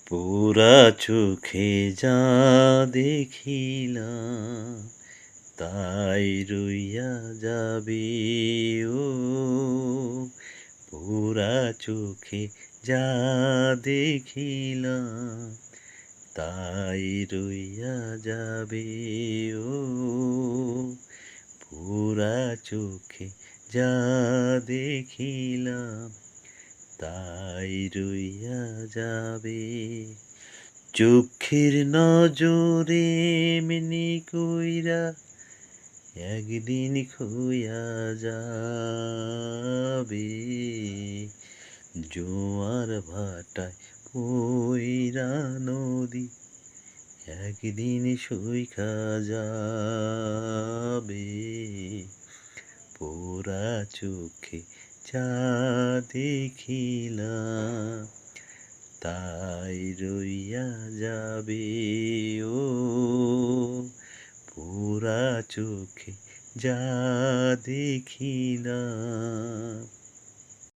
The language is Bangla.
পোড়া চোখে যা দেখিলাম তাই রইয়া যাবে ও পোড়া চোখে যা দেখিলাম তাই রইয়া যাবে ও পোড়া চোখে যা দেখিলাম তাই রইয়া যাবে চোখের নজরে এমনি কইরা একদিন খুইয়া যাবে জোয়ার ভাটায় কইরা নদী একদিন সইখা যাবে পোড়া চোখে যা দেখিলাম তাই রইয়া যাবে ও পোড়া চোখে যা দেখিলাম